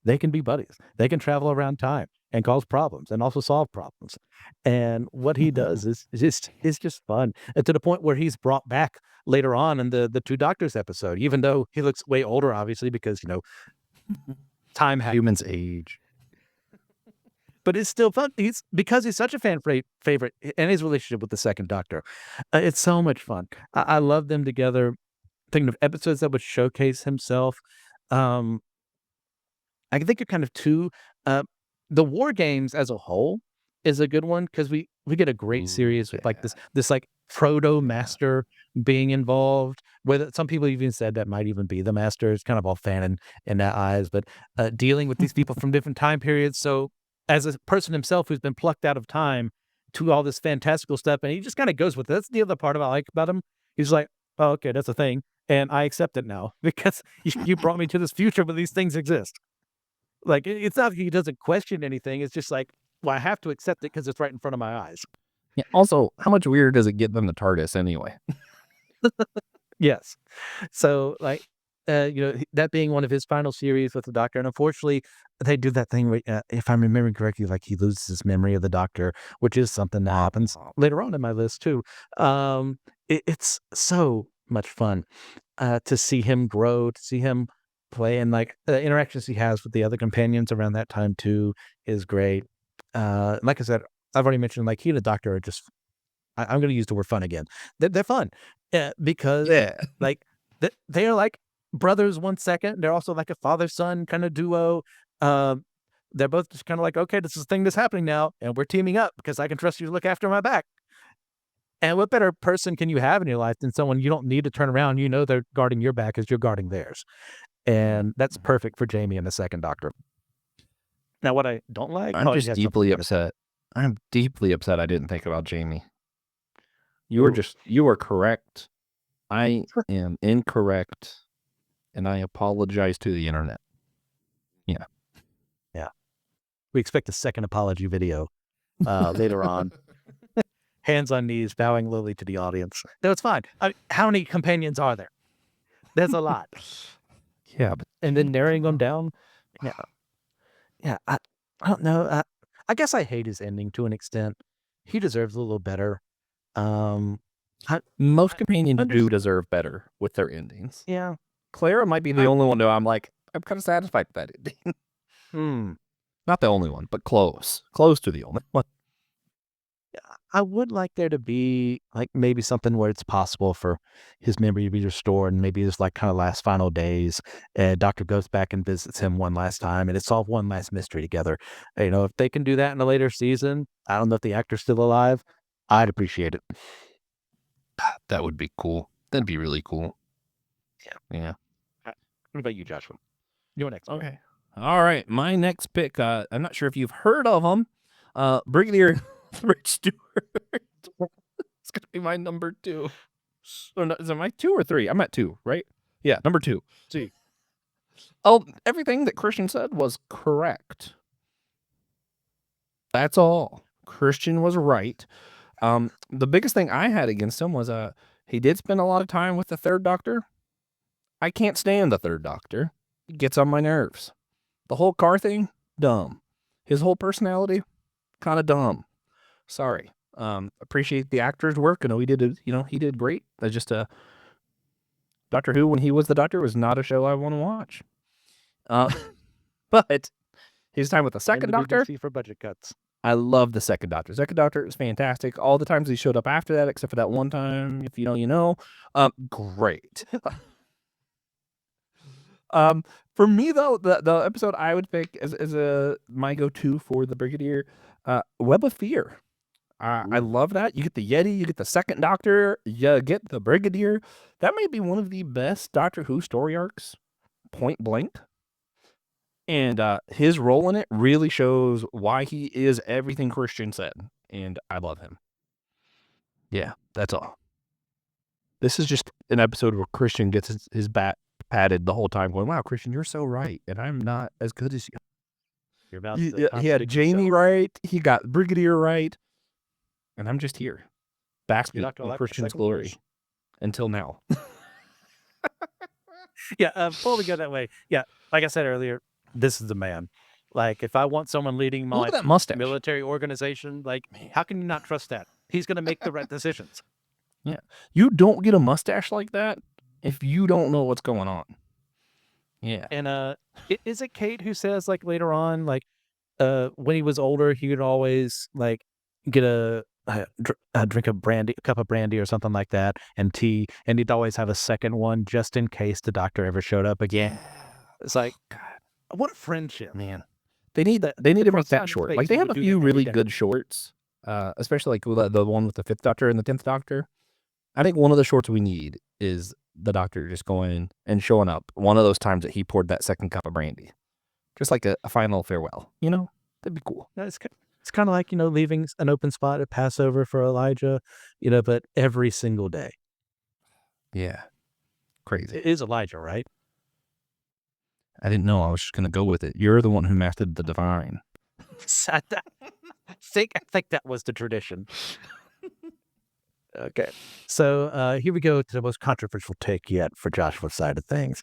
They can be buddies. They can travel around time and cause problems and also solve problems. And what he does is just fun. And to the point where he's brought back later on in the Two Doctors episode, even though he looks way older, obviously, because time humans age. But it's still fun. Because he's such a fan favorite, and his relationship with the Second Doctor, it's so much fun. I love them together. Thinking of episodes that would showcase himself. Um, I think you're kind of two. The War Games as a whole is a good one because we get a great series with like this like proto master being involved. Whether some people even said that might even be the master. It's kind of all fan in that eyes, but dealing with these people from different time periods. So as a person himself who's been plucked out of time to all this fantastical stuff, and he just kind of goes with it. That's the other part I like about him. He's like, oh, okay, that's a thing. And I accept it now because you brought me to this future where these things exist. Like, it's not like he doesn't question anything. It's just like, well, I have to accept it because it's right in front of my eyes. Yeah. Also, how much weirder does it get than the TARDIS anyway? Yes. So, like, that being one of his final series with the Doctor, and unfortunately, they do that thing where, if I'm remembering correctly, like he loses his memory of the Doctor, which is something that happens later on in my list too. It's so much fun to see him grow, to see him play, and like the interactions he has with the other companions around that time too is great. Like I said, I've already mentioned like he and the Doctor are just. I'm going to use the word fun again. They're fun because like they are like brothers 1 second. They're also like a father son kind of duo. Um, they're both just kind of like, okay, this is the thing that's happening now, and we're teaming up because I can trust you to look after my back. And what better person can you have in your life than someone you don't need to turn around? You know they're guarding your back as you're guarding theirs. And that's perfect for Jamie and the Second Doctor. Now, what I don't like, I'm just deeply upset. I'm deeply upset I didn't think about Jamie. You are correct. I am incorrect, and I apologize to the internet. Yeah. Yeah. We expect a second apology video later on. Hands on knees, bowing lowly to the audience. No, it's fine. How many companions are there? There's a lot. Yeah, but And then narrowing them down. Yeah. Yeah. I don't know. I guess I hate his ending to an extent. He deserves a little better. Um, I, most I companions under, do deserve better with their endings. yeah. Clara might be the I, only one though I'm like, I'm kind of satisfied with that ending. hmm. Not the only one, but close. Close to the only one. I would like there to be like maybe something where it's possible for his memory to be restored and maybe just like kind of last final days. And Doctor goes back and visits him one last time and it solve one last mystery together. You know, if they can do that in a later season, I don't know if the actor's still alive. I'd appreciate it. That would be cool. That'd be really cool. Yeah. What about you, Joshua? Your next. Okay. All right. My next pick, I'm not sure if you've heard of him. Brigadier Rich Stewart. It's going to be my number 2. Or no, is it my 2 or 3? I'm at 2, right? Yeah, number 2. See. Oh, everything that Christian said was correct. That's all. Christian was right. The biggest thing I had against him was he did spend a lot of time with the Third Doctor. I can't stand the Third Doctor. He gets on my nerves. The whole car thing, dumb. His whole personality, kind of dumb. Sorry. Appreciate the actor's work. I know he did great. That's just Doctor Who when he was the Doctor was not a show I want to watch. But his time with the second Doctor, BBC for budget cuts. I love the second Doctor. Second Doctor is fantastic. All the times he showed up after that, except for that one time, if you know, you know. Great. For me though, the episode I would pick as my go-to for the Brigadier, Web of Fear. I love that. You get the Yeti, you get the second Doctor, you get the Brigadier. That may be one of the best Doctor Who story arcs, point blank. And his role in it really shows why he is everything Christian said. And I love him. Yeah, that's all. This is just an episode where Christian gets his back patted the whole time going, wow, Christian, you're so right. And I'm not as good as you. You're about He had Jamie right. He got Brigadier right. And I'm just here, basking in Christian's glory until now. Yeah, before we go that way, yeah, like I said earlier, this is the man. Like, if I want someone leading Look my at that mustache. military organization, like, how can you not trust that? He's going to make the right decisions. Yeah. You don't get a mustache like that if you don't know what's going on. Yeah. And is it Kate who says, like, later on, like, when he was older, he would always, like, get a drink of brandy, a cup of brandy or something like that, and tea, and he'd always have a second one just in case the Doctor ever showed up again. It's like, God, what a friendship, man. They need to make that short. Like, they have a few really good shorts, especially like the one with the 5th Doctor and the 10th Doctor. I think one of the shorts we need is the Doctor just going and showing up one of those times that he poured that second cup of brandy. Just like a final farewell, you know? That'd be cool. No, it's kind of like, leaving an open spot at Passover for Elijah, but every single day. Yeah. Crazy. It is Elijah, right? I didn't know. I was just going to go with it. You're the one who mastered the divine. I think that was the tradition. Okay. So here we go to the most controversial take yet for Joshua's side of things.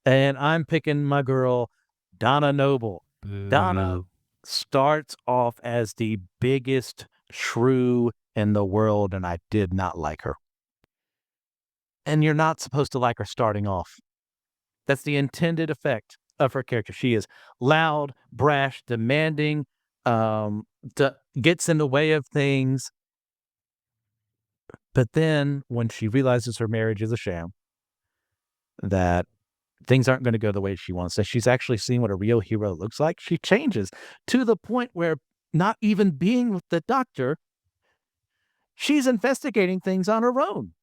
And I'm picking my girl, Donna Noble. Donna starts off as the biggest shrew in the world, and I did not like her. And you're not supposed to like her starting off. That's the intended effect of her character. She is loud, brash, demanding, gets in the way of things. But then when she realizes her marriage is a sham, that things aren't going to go the way she wants, that she's actually seen what a real hero looks like, she changes to the point where not even being with the Doctor, she's investigating things on her own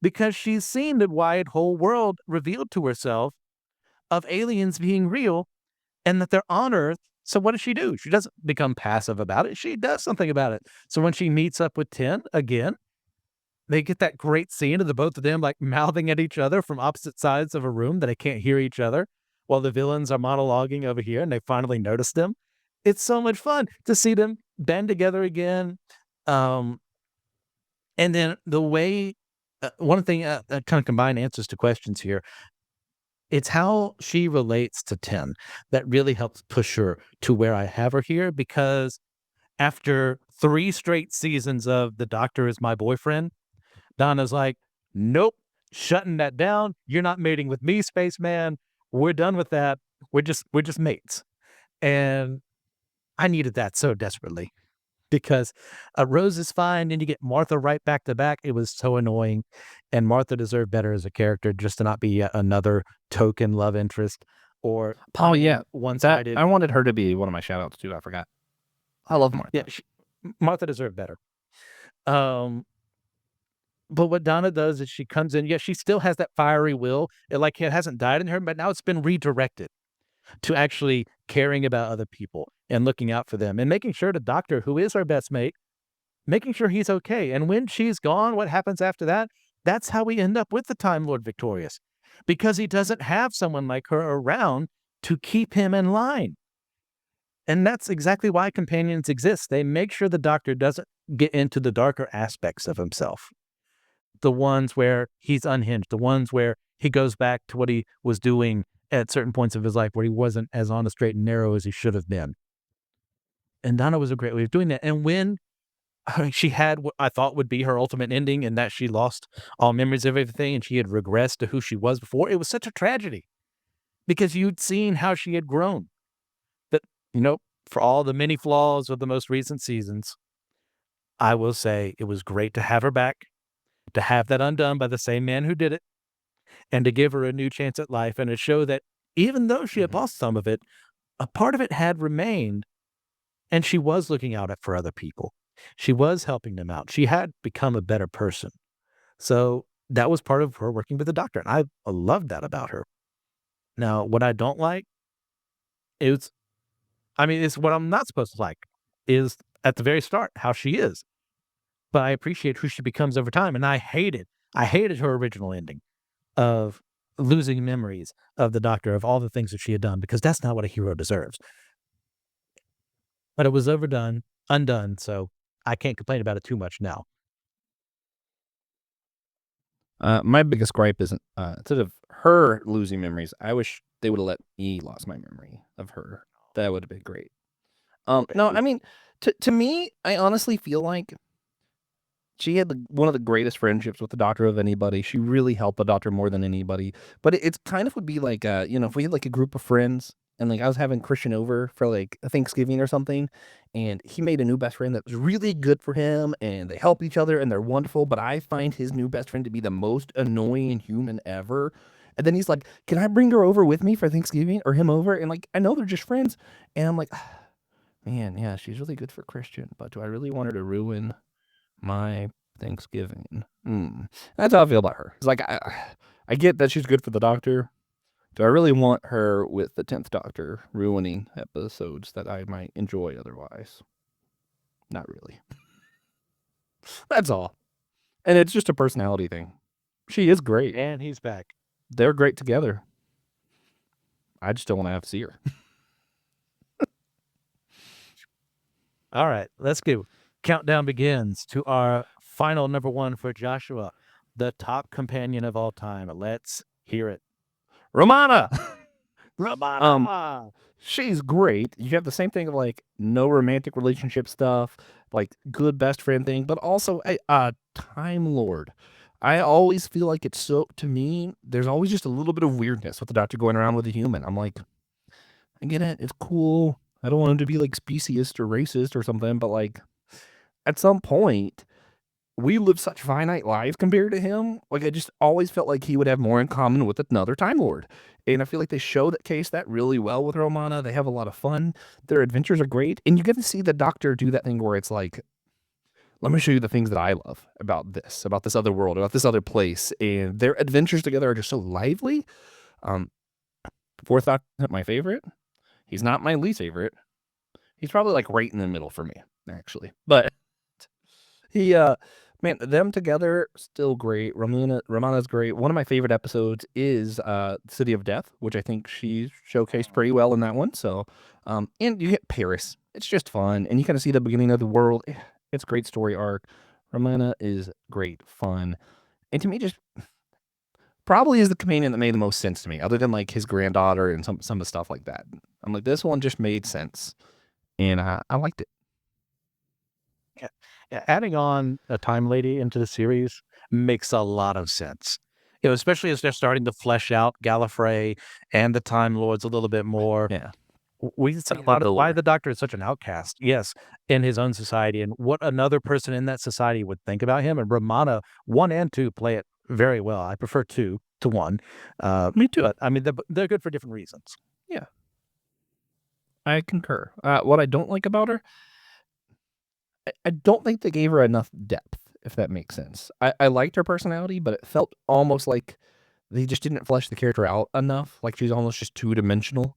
because she's seen the wide whole world revealed to herself of aliens being real and that they're on Earth. So what does she do? She doesn't become passive about it. She does something about it. So when she meets up with 10 again, they get that great scene of the both of them like mouthing at each other from opposite sides of a room that they can't hear each other while the villains are monologuing over here and they finally notice them. It's so much fun to see them band together again. And then the way, one thing, kind of combine answers to questions here. It's how she relates to Tim that really helps push her to where I have her here, because after 3 straight seasons of The Doctor Is My Boyfriend, Donna's like, "Nope, shutting that down. You're not mating with me, spaceman. We're done with that. We're just mates." And I needed that so desperately, because Rose is fine, and you get Martha right back to back. It was so annoying, and Martha deserved better as a character, just to not be yet another token love interest or Oh yeah, that one-sided. I wanted her to be one of my shout outs too. I forgot. I love Martha. Yeah, Martha deserved better. Um, but what Donna does is she comes in. Yeah, she still has that fiery will. It hasn't died in her, but now it's been redirected to actually caring about other people and looking out for them and making sure the Doctor, who is her best mate, making sure he's okay. And when she's gone, what happens after that? That's how we end up with the Time Lord victorious, because he doesn't have someone like her around to keep him in line. And that's exactly why companions exist. They make sure the Doctor doesn't get into the darker aspects of himself, the ones where he's unhinged, the ones where he goes back to what he was doing at certain points of his life where he wasn't as on the straight and narrow as he should have been. And Donna was a great way of doing that. And when she had what I thought would be her ultimate ending, and that she lost all memories of everything and she had regressed to who she was before, it was such a tragedy, because you'd seen how she had grown. That, you know, for all the many flaws of the most recent seasons, I will say it was great to have her back, to have that undone by the same man who did it, and to give her a new chance at life, and to show that even though she had Mhm. lost some of it, a part of it had remained, and she was looking out for other people. She was helping them out. She had become a better person. So that was part of her working with the Doctor, and I loved that about her. Now, what I don't like is, it's what I'm not supposed to like, is at the very start, how she is. But I appreciate who she becomes over time, and I hated her original ending of losing memories of the Doctor, of all the things that she had done, because that's not what a hero deserves. But it was undone, so I can't complain about it too much now. My biggest gripe isn't instead of her losing memories, I wish they would have let me lose my memory of her. That would have been great. No, I mean, to me, I honestly feel like she had one of the greatest friendships with the Doctor of anybody. She really helped the Doctor more than anybody. But it's kind of would be like, if we had like a group of friends and like I was having Christian over for like a Thanksgiving or something, and he made a new best friend that was really good for him, and they help each other and they're wonderful. But I find his new best friend to be the most annoying human ever. And then he's like, "Can I bring her over with me for Thanksgiving or him over?" And like, I know they're just friends, and I'm like, man, yeah, she's really good for Christian, but do I really want her to ruin my Thanksgiving? That's how I feel about her. It's like I get that she's good for the Doctor. Do I really want her with the 10th Doctor ruining episodes that I might enjoy otherwise? Not really. That's all. And it's just a personality thing. She is great. And he's back. They're great together. I just don't want to have to see her. All right, let's go. Countdown begins to our final number one for Joshua, the top companion of all time. Let's hear it. Romana! Ramana! She's great. You have the same thing of like no romantic relationship stuff, like good best friend thing, but also a Time Lord. I always feel like it's so, to me, there's always just a little bit of weirdness with the Doctor going around with a human. I'm like, I get it. It's cool. I don't want him to be like speciesist or racist or something, but like at some point, we live such finite lives compared to him. Like I just always felt like he would have more in common with another Time Lord. And I feel like they show that case that really well with Romana. They have a lot of fun. Their adventures are great. And you get to see the Doctor do that thing where it's like, let me show you the things that I love about this other world, about this other place. And their adventures together are just so lively. Um, Fourth Doctor isn't my favorite. He's not my least favorite. He's probably like right in the middle for me, actually. But he man, them together still great. Romana's great. One of my favorite episodes is City of Death, which I think she showcased pretty well in that one. So and you get Paris. It's just fun. And you kind of see the beginning of the world. It's a great story arc. Romana is great fun. And to me, just probably is the companion that made the most sense to me, other than like his granddaughter and some of the stuff like that. I'm like, this one just made sense, and I liked it. Yeah. Yeah, adding on a time lady into the series makes a lot of sense. Especially as they're starting to flesh out Gallifrey and the Time Lords a little bit more. Yeah, We see I love the why lore. the Doctor is such an outcast, yes, in his own society, and what another person in that society would think about him, and Romana 1 and 2 play it very well. I prefer 2 to 1, Me too. but, I mean, they're good for different reasons. Yeah, I concur. What I don't like about her, I don't think they gave her enough depth, if that makes sense. I liked her personality, but it felt almost like they just didn't flesh the character out enough. Like she's almost just 2-dimensional.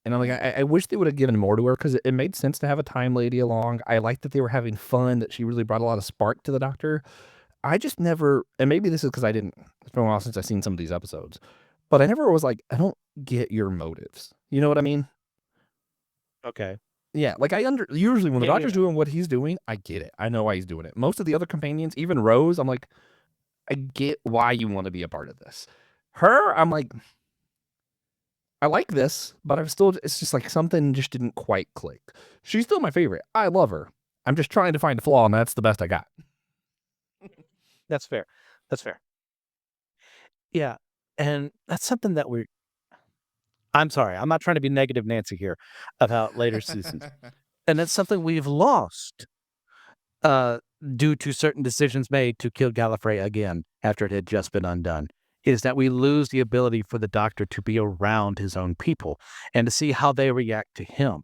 And I'm like, I wish they would have given more to her because it made sense to have a time lady along. I liked that they were having fun, that she really brought a lot of spark to the Doctor. I just never, and maybe this is because it's been a while since I've seen some of these episodes, but I never was like, I don't get your motives. You know what I mean? Okay. Yeah, like usually when the Yeah, Doctor's yeah. doing what he's doing, I get it. I know why he's doing it. Most of the other companions, even Rose, I'm like, I get why you want to be a part of this. Her, I'm like, I like this, but it's just like something just didn't quite click. She's still my favorite. I love her. I'm just trying to find a flaw, and that's the best I got. That's fair. That's fair. Yeah, and that's something that I'm sorry, I'm not trying to be negative Nancy here about later seasons, and it's something we've lost, uh, due to certain decisions made to kill Gallifrey again after it had just been undone, is that we lose the ability for the Doctor to be around his own people and to see how they react to him.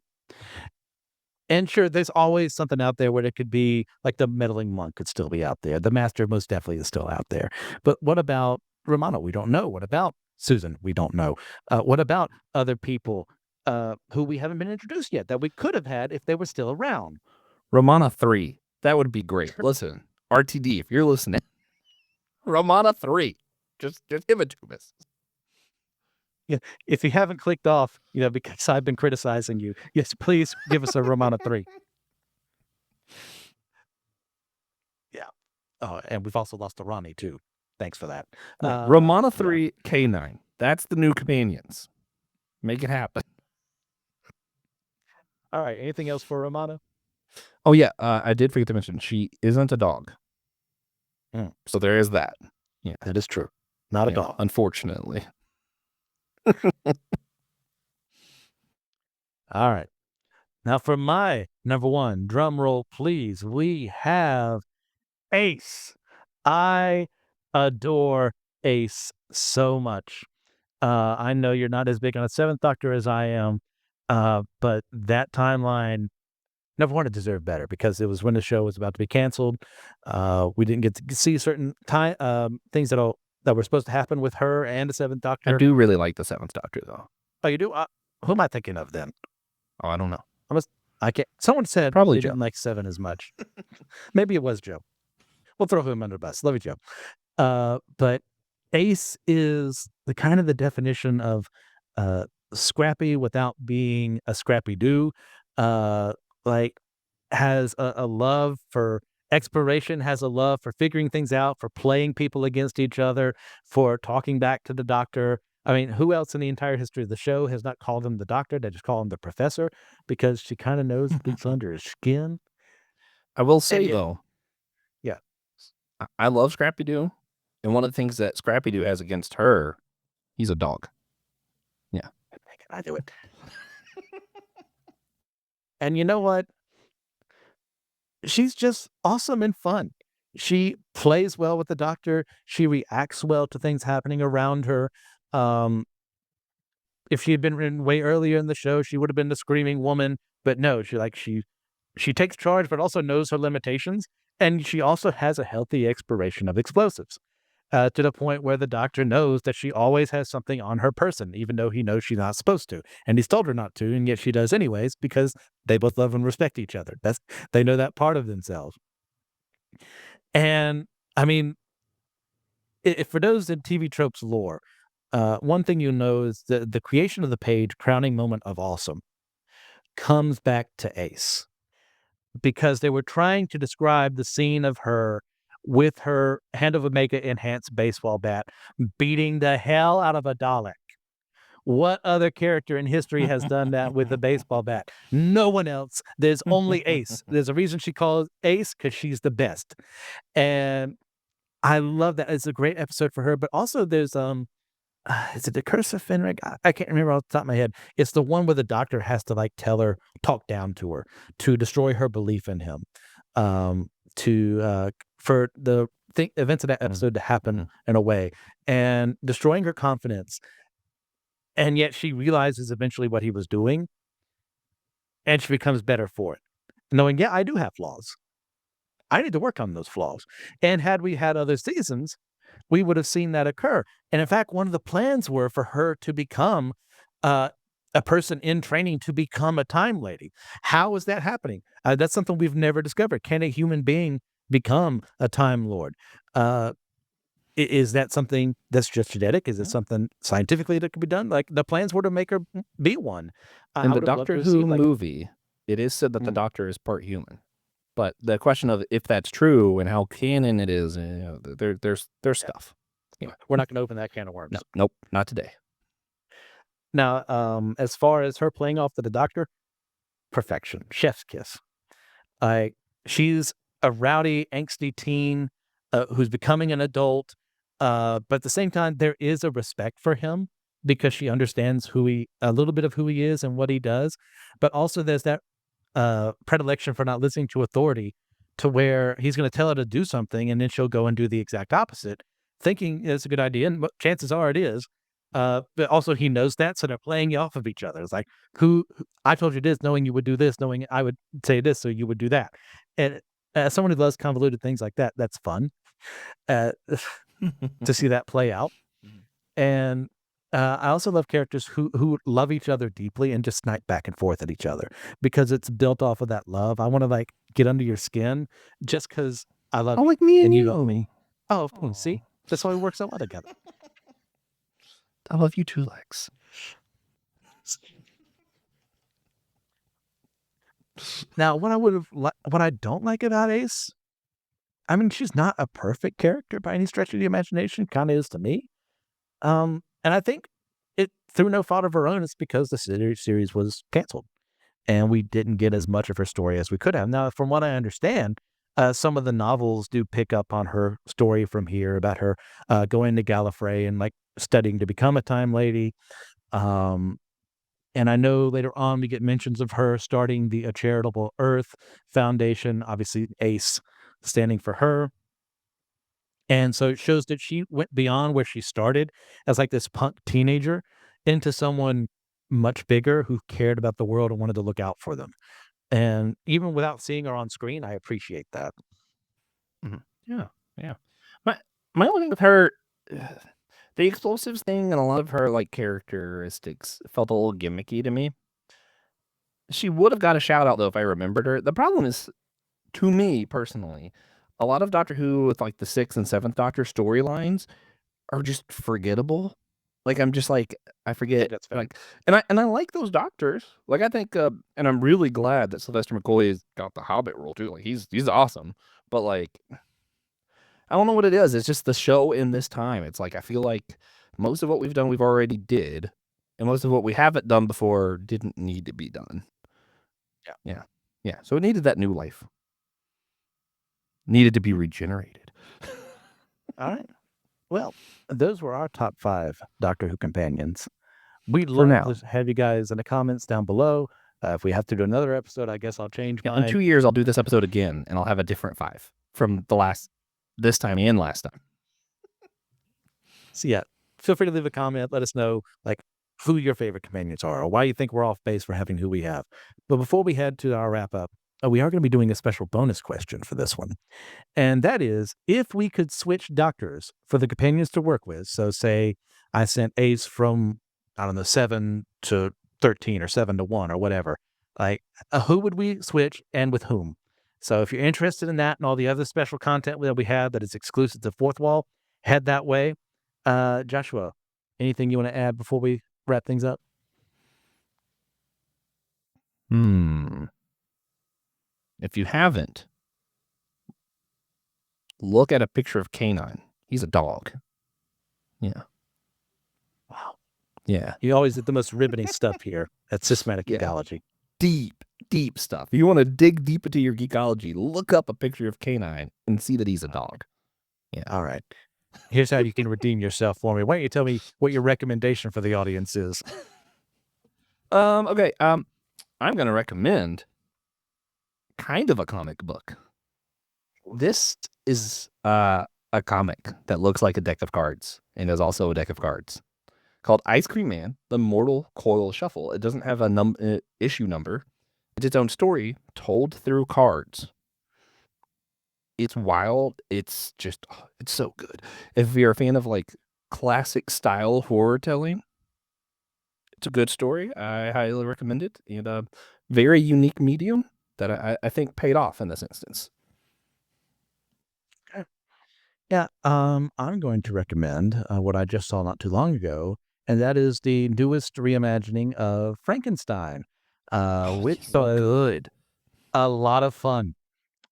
And sure, there's always something out there where it could be like the meddling monk could still be out there. The master most definitely is still out there. But what about Romano? We don't know. What about Susan? We don't know. What about other people who we haven't been introduced yet that we could have had if they were still around? Romana 3. That would be great. Listen, RTD, if you're listening, Romana 3. Just give it to us. Yeah, if you haven't clicked off, because I've been criticizing you, yes, please give us a Romana 3. Yeah. Oh, and we've also lost to Ronnie too. Thanks for that. Yeah. Romana Yeah. 3, K9. That's the new companions. Make it happen. All right. Anything else for Romana? Oh, yeah. I did forget to mention she isn't a dog. Mm. So there is that. Yeah, that is true. Not a dog. Unfortunately. All right. Now for my number 1, drum roll, please. We have Ace. I adore Ace so much. I know you're not as big on the 7th Doctor as I am, but that timeline, number 1, it deserved better because it was when the show was about to be canceled. We didn't get to see certain things that were supposed to happen with her and the 7th I Doctor. do really like the 7th Doctor, though. Oh, you do? Who am I thinking of then? Oh, I don't know. I can't. Someone said Probably they Joe. didn't like 7 as much. Maybe it was Joe. We'll throw him under the bus. Love you, Joe. But Ace is the definition of scrappy without being a scrappy do. Like has a love for exploration, has a love for figuring things out, for playing people against each other, for talking back to the Doctor. I mean, who else in the entire history of the show has not called him the Doctor? They just call him the Professor because she kind of knows what's under his skin. I will say, And yeah, though, yeah. I love Scrappy Doo. And one of the things that Scrappy Doo has against her, he's a dog. Yeah. Can I do it? And you know what? She's just awesome and fun. She plays well with the Doctor. She reacts well to things happening around her. Um, if she had been written way earlier in the show, she would have been the screaming woman. But no, she takes charge, but also knows her limitations, and she also has a healthy exploration of explosives. To the point where the Doctor knows that she always has something on her person, even though he knows she's not supposed to. And he's told her not to, and yet she does anyways because they both love and respect each other. They know that part of themselves. And I mean, for those in TV tropes lore, one thing you know is the creation of the page, crowning moment of awesome, comes back to Ace because they were trying to describe the scene of her with her Hand of Omega enhanced baseball bat, beating the hell out of a Dalek. What other character in history has done that with a baseball bat? No one else. There's only Ace. There's a reason she calls Ace, because she's the best. And I love that. It's a great episode for her. But also there's is it the Curse of Fenric? I can't remember off the top of my head. It's the one where the doctor has to like tell her, talk down to her, to destroy her belief in him. To for the events of that episode to happen in a way, and destroying her confidence. And yet she realizes eventually what he was doing, and she becomes better for it. Knowing, yeah, I do have flaws. I need to work on those flaws. And had we had other seasons, we would have seen that occur. And in fact, one of the plans were for her to become a person in training to become a time lady. How is that happening? That's something we've never discovered. Can a human being become a time lord? Is that something that's just genetic? Is it something scientifically that could be done? Like, the plans were to make her be one. In I the would have loved to Doctor have Who seen, like, movie, it is said that the Doctor is part human. But the question of if that's true and how canon it is, there's stuff. Yeah, we're not going to open that can of worms. No, nope, not today. Now, as far as her playing off to the Doctor, perfection, chef's kiss. She's a rowdy, angsty teen who's becoming an adult, but at the same time, there is a respect for him because she understands a little bit of who he is and what he does. But also, there's that predilection for not listening to authority, to where he's going to tell her to do something and then she'll go and do the exact opposite, thinking it's a good idea. And chances are it is. But also he knows that, so they're playing off of each other. It's like, I told you this, knowing you would do this, knowing I would say this, so you would do that. And as someone who loves convoluted things like that, that's fun to see that play out. And I also love characters who love each other deeply and just snipe back and forth at each other because it's built off of that love. I want to like get under your skin just because I love Oh, you like me and you you. love me. Oh, see, that's why we work so well together. I love you too, Lex. Now, what I don't like about Ace, I mean, she's not a perfect character by any stretch of the imagination. Kind of is to me. And I think it through no fault of her own. It's because the series was canceled, and we didn't get as much of her story as we could have. Now, from what I understand, some of the novels do pick up on her story from here about her going to Gallifrey and like studying to become a time lady. And I know later on we get mentions of her starting the A Charitable Earth Foundation, obviously ACE standing for her. And so it shows that she went beyond where she started as like this punk teenager into someone much bigger who cared about the world and wanted to look out for them. And even without seeing her on screen, I appreciate that. Yeah, yeah. My only thing with her, the explosives thing and a lot of her like characteristics felt a little gimmicky to me. She would have got a shout out though if I remembered her. The problem is, to me personally, a lot of Doctor Who with like the 6th and 7th Doctor storylines are just forgettable. Like I'm just like I forget That's fair. like and I like those doctors. Like I think and I'm really glad that Sylvester McCoy has got the Hobbit role too. Like he's awesome. But like I don't know what it is. It's just the show in this time. It's like I feel like most of what we've done we've already did, and most of what we haven't done before didn't need to be done. Yeah. So it needed that new life. Needed to be regenerated. All right. Well, those were our top 5 Doctor Who companions. We'd For now. love to have you guys in the comments down below. If we have to do another episode, I guess I'll change Yeah, mine. in 2 years I'll do this episode again, and I'll have a different 5 from this time and last time. So yeah, feel free to leave a comment. Let us know like who your favorite companions are or why you think we're off base for having who we have. But before we head to our wrap up, we are going to be doing a special bonus question for this one. And that is, if we could switch doctors for the companions to work with, so say I sent Ace from, I don't know, 7 to 13 or 7 to 1 or whatever, like who would we switch and with whom? So if you're interested in that and all the other special content that we have that is exclusive to Fourth Wall, head that way. Joshua, anything you want to add before we wrap things up? If you haven't, Look at a picture of Canine. He's a dog. Yeah. Wow. Yeah. You always did the most riveting stuff here at Systematic Yeah. Geekology. Deep stuff. If you want to dig deep into your geekology, look up a picture of Canine and see that he's a dog. Yeah. All right. Here's how you can redeem yourself for me. Why don't you tell me what your recommendation for the audience is? Okay. I'm gonna recommend kind of a comic book. This is a comic that looks like a deck of cards and is also a deck of cards called Ice Cream Man: The Mortal Coil Shuffle. It doesn't have a issue number. It's its own story told through cards. It's wild. It's just, it's so good. If you're a fan of like classic style horror telling, it's a good story. I highly recommend it. And a very unique medium that I think paid off in this instance. Yeah, I'm going to recommend what I just saw not too long ago, and that is the newest reimagining of Frankenstein, which So good. A lot of fun.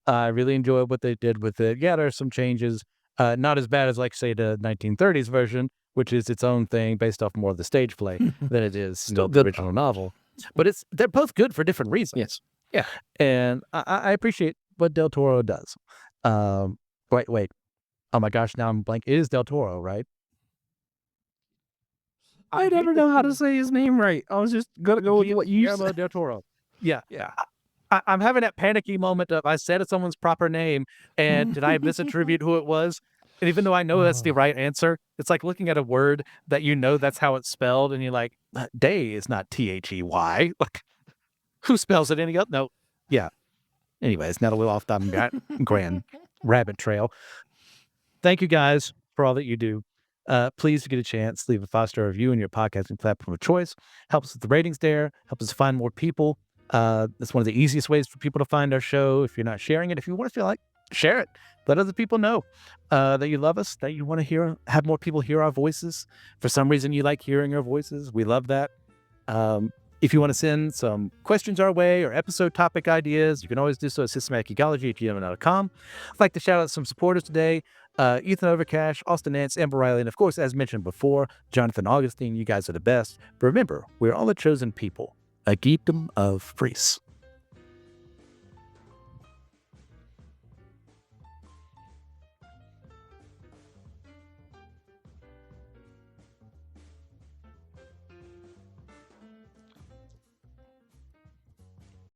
I really enjoyed what they did with it. Yeah, there are some changes, not as bad as, like, say, the 1930s version, which is its own thing based off more of the stage play than it is, Still the good, original though. novel. But they're both good for different reasons. Yes. Yeah. And I appreciate what Del Toro does. Wait. Oh my gosh, now I'm blank. It is Del Toro, right? I never know how to say his name right. I was just gonna go with what you Guillermo said. Del Toro. Yeah. Yeah. I'm having that panicky moment of I said someone's proper name, and did I misattribute who it was? And even though I know that's the right answer, it's like looking at a word that you know that's how it's spelled, and you're like, day is not They. Like, who spells it any other? No. Yeah. Anyways, now that we're off the grand rabbit trail. Thank you guys for all that you do. Please, if you get a chance, leave a 5-star review in your podcasting platform of choice. Helps with the ratings there, helps us find more people. That's one of the easiest ways for people to find our show. If you're not sharing it, if you want to feel like, share it. Let other people know that you love us, that you want to have more people hear our voices. For some reason, you like hearing our voices. We love that. If you want to send some questions our way or episode topic ideas, you can always do so at systematicgeekology@gmail.com. I'd like to shout out some supporters today. Ethan Overcash, Austin Nance, Amber Riley, and of course, as mentioned before, Jonathan Augustine. You guys are the best. But remember, we're all the chosen people, a geekdom of priests.